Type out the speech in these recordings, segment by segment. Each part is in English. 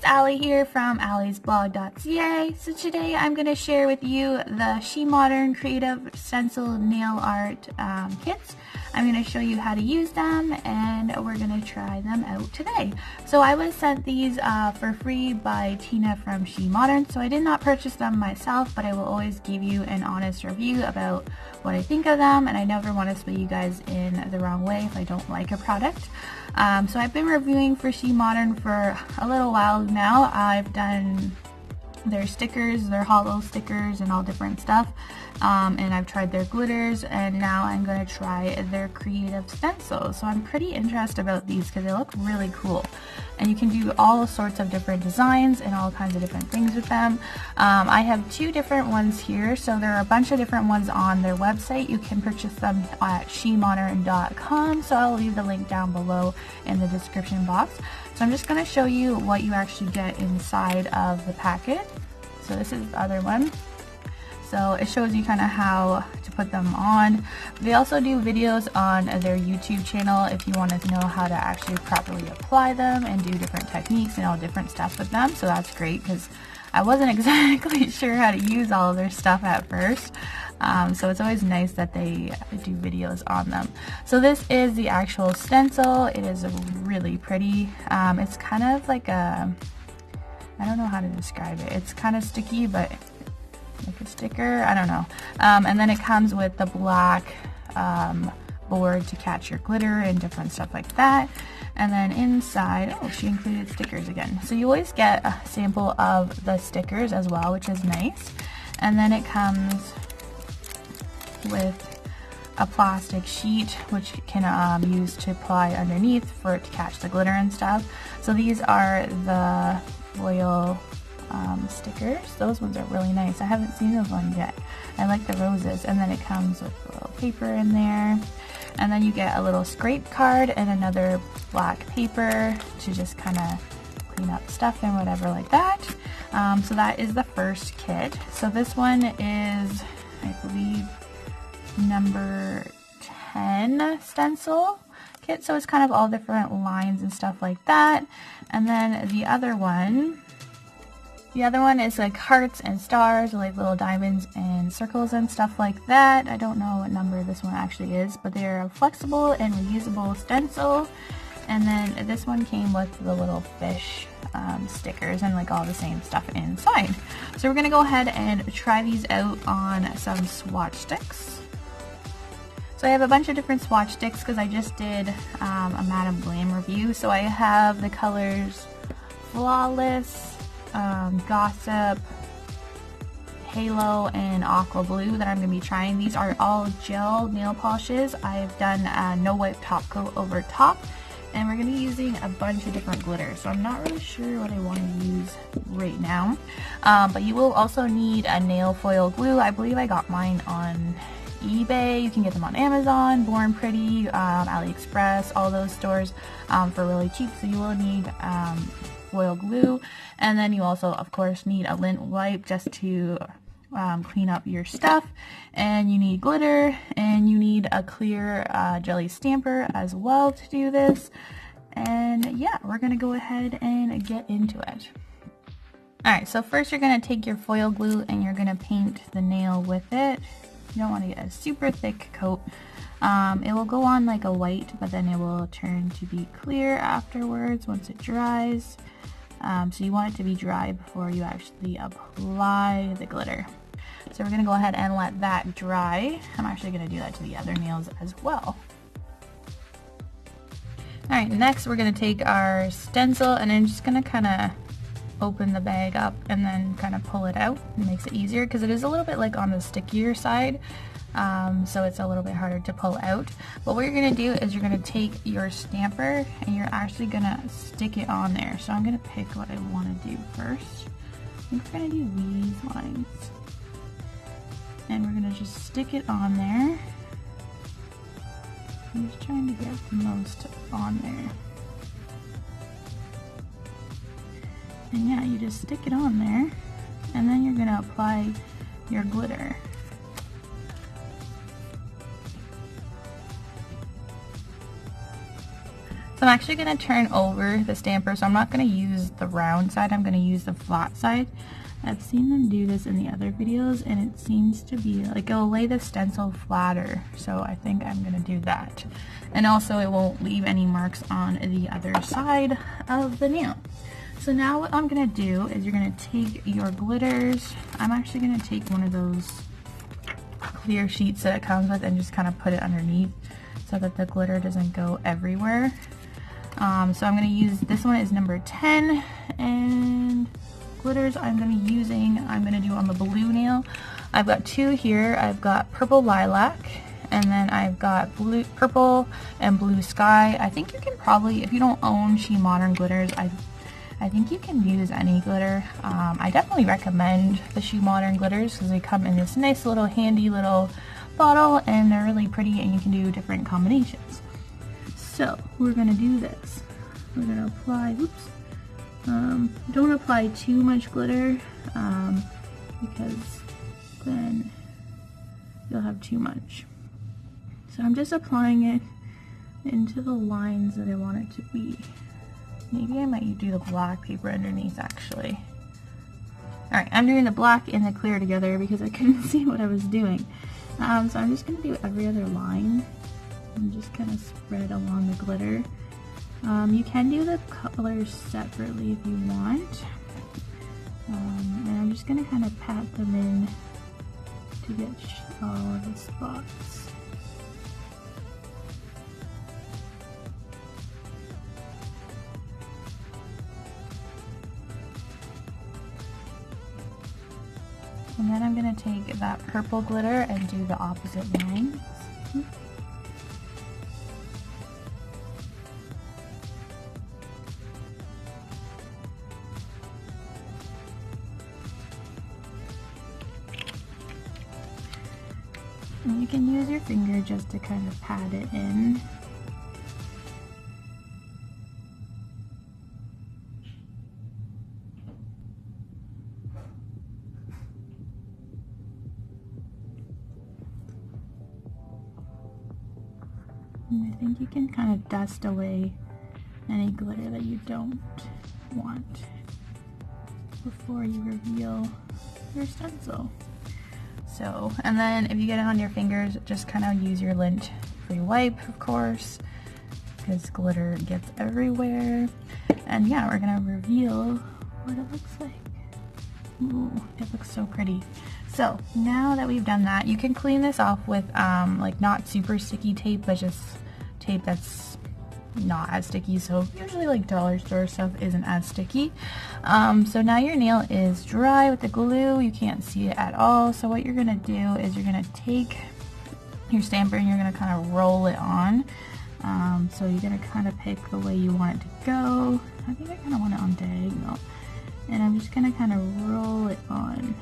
it's Allie here from alliesblog.ca. So today I'm going to share with you the She Modern Creative Stencil Nail Art kits. I'm going to show you how to use them and we're going to try them out today. So I was sent these for free by Tina from She Modern, so I did not purchase them myself, but I will always give you an honest review about what I think of them, and I never want to sway you guys in the wrong way if I don't like a product. So I've been reviewing for She Modern for a little while now. I've done their stickers, their hollow stickers and all different stuff, and I've tried their glitters, and now I'm going to try their creative stencils. So I'm pretty interested about these because they look really cool, and you can do all sorts of different designs and all kinds of different things with them. I have two different ones here, so there are a bunch of different ones on their website. You can purchase them at shemodern.com, so I'll leave the link down below in the description box. So I'm just going to show you what you actually get inside of the packet. So this is the other one. So it shows you kind of how to put them on. They also do videos on their YouTube channel if you wanted to know how to actually properly apply them and do different techniques and all different stuff with them. So that's great because I wasn't exactly sure how to use all of their stuff at first. So it's always nice that they do videos on them. So this is the actual stencil. It is really pretty. It's kind of like a, I don't know how to describe it. It's kind of sticky, but like a sticker, I don't know. And then it comes with the black board to catch your glitter and different stuff like that. And then inside, oh, she included stickers again. So you always get a sample of the stickers as well, which is nice. And then it comes with a plastic sheet which you can use to apply underneath for it to catch the glitter and stuff. So these are the foil stickers. Those ones are really nice. I haven't seen those ones yet. I like the roses. And then it comes with a little paper in there, and then you get a little scrape card and another black paper to just kind of clean up stuff and whatever like that. So that is the first kit. So this one is, I believe, number 10 stencil kit, so it's kind of all different lines and stuff like that. And then the other one is like hearts and stars, like little diamonds and circles and stuff like that. I don't know what number this one actually is, but they're a flexible and reusable stencil. And then this one came with the little fish stickers and like all the same stuff inside. So we're gonna go ahead and try these out on some swatch sticks. So I have a bunch of different swatch sticks because I just did a Madame Glam review. So I have the colors Flawless, Gossip, Halo, and Aqua Blue that I'm going to be trying. These are all gel nail polishes. I've done a no wipe top coat over top, and we're going to be using a bunch of different glitters. So I'm not really sure what I want to use right now, but you will also need a nail foil glue. I believe I got mine on eBay. You can get them on Amazon, Born Pretty, AliExpress, all those stores for really cheap. So you will need foil glue, and then you also of course need a lint wipe just to clean up your stuff, and you need glitter, and you need a clear jelly stamper as well to do this. And yeah, we're gonna go ahead and get into it. Alright, so first you're gonna take your foil glue and you're gonna paint the nail with it. You don't want to get a super thick coat. It will go on like a white, but then it will turn to be clear afterwards once it dries. So you want it to be dry before you actually apply the glitter. So we're going to go ahead and let that dry. I'm actually going to do that to the other nails as well. Alright, next we're going to take our stencil, and I'm just going to kind of open the bag up and then kind of pull it out. It makes it easier because it is a little bit like on the stickier side, so it's a little bit harder to pull out. But what you're going to do is you're going to take your stamper and you're actually going to stick it on there. So I'm going to pick what I want to do first. I think we're going to do these lines, and we're going to just stick it on there. I'm just trying to get the most on there. And yeah, you just stick it on there, and then you're going to apply your glitter. So I'm actually going to turn over the stamper, so I'm not going to use the round side, I'm going to use the flat side. I've seen them do this in the other videos and it seems to be like it'll lay the stencil flatter, so I think I'm going to do that. And also it won't leave any marks on the other side of the nail. So now what I'm going to do is you're going to take your glitters. I'm actually going to take one of those clear sheets that it comes with and just kind of put it underneath so that the glitter doesn't go everywhere. So I'm going to use, this one is number 10, and glitters I'm going to be using, I'm going to do on the blue nail. I've got two here. I've got purple lilac, and then I've got blue, purple and blue sky. I think you can probably, if you don't own She Modern glitters, I think you can use any glitter. I definitely recommend the She Modern glitters because they come in this nice little handy little bottle and they're really pretty and you can do different combinations. So we're going to do this. We're going to apply, oops, don't apply too much glitter because then you'll have too much. So I'm just applying it into the lines that I want it to be. Maybe I might do the black paper underneath actually. Alright, I'm doing the black and the clear together because I couldn't see what I was doing. So I'm just going to do every other line and just kind of spread along the glitter. You can do the colors separately if you want. And I'm just going to kind of pat them in to get all of the spots. And then I'm going to take that purple glitter and do the opposite lines. And you can use your finger just to kind of pat it in. And I think you can kind of dust away any glitter that you don't want before you reveal your stencil. So, and then if you get it on your fingers, just kind of use your lint-free wipe, of course, because glitter gets everywhere. And yeah, we're gonna reveal what it looks like. Ooh, it looks so pretty. So now that we've done that, you can clean this off with like not super sticky tape, but just tape that's not as sticky. So usually like dollar store stuff isn't as sticky. So now your nail is dry with the glue. You can't see it at all. So what you're gonna do is you're gonna take your stamper and you're gonna kind of roll it on. So you're gonna kind of pick the way you want it to go. I think I kind of want it on diagonal. And I'm just gonna kind of roll it on.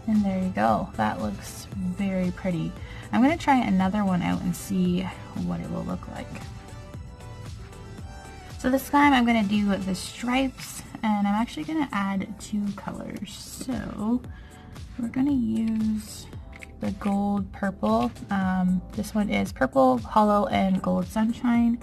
And there you go. That looks very pretty. I'm going to try another one out and see what it will look like. So this time I'm going to do the stripes, and I'm actually going to add two colors. So we're going to use the gold purple. This one is purple, hollow, and gold sunshine.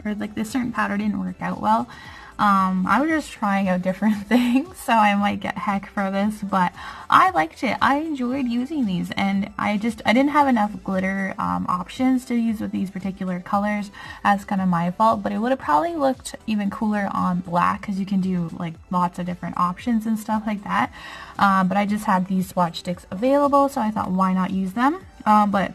or like this certain powder didn't work out well. I was just trying out different things, so I might get heck for this, but I liked it. I enjoyed using these, and I didn't have enough glitter options to use with these particular colors. That's kind of my fault, but it would have probably looked even cooler on black because you can do like lots of different options and stuff like that. But I just had these swatch sticks available, so I thought why not use them. But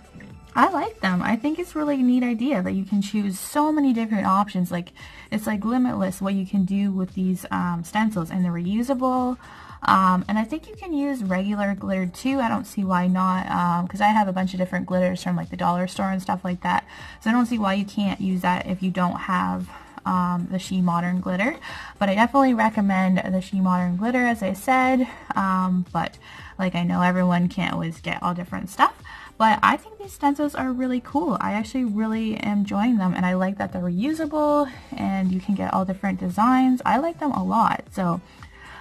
I like them. I think it's really a neat idea that you can choose so many different options. Like, it's like limitless what you can do with these stencils, and they're reusable. And I think you can use regular glitter too. I don't see why not, because I have a bunch of different glitters from like the dollar store and stuff like that. So I don't see why you can't use that if you don't have the She Modern glitter. But I definitely recommend the She Modern glitter, as I said. But like, I know everyone can't always get all different stuff, but I think these stencils are really cool. I actually really am enjoying them, and I like that they're reusable and you can get all different designs. I like them a lot, so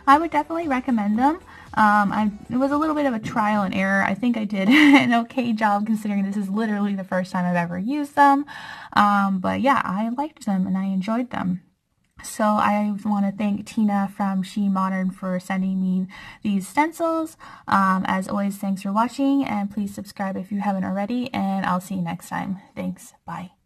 I would definitely recommend them. It was a little bit of a trial and error. I think I did an okay job considering this is literally the first time I've ever used them. But yeah, I liked them and I enjoyed them. So I want to thank Tina from She Modern for sending me these stencils. As always, thanks for watching, and please subscribe if you haven't already, and I'll see you next time. Thanks. Bye.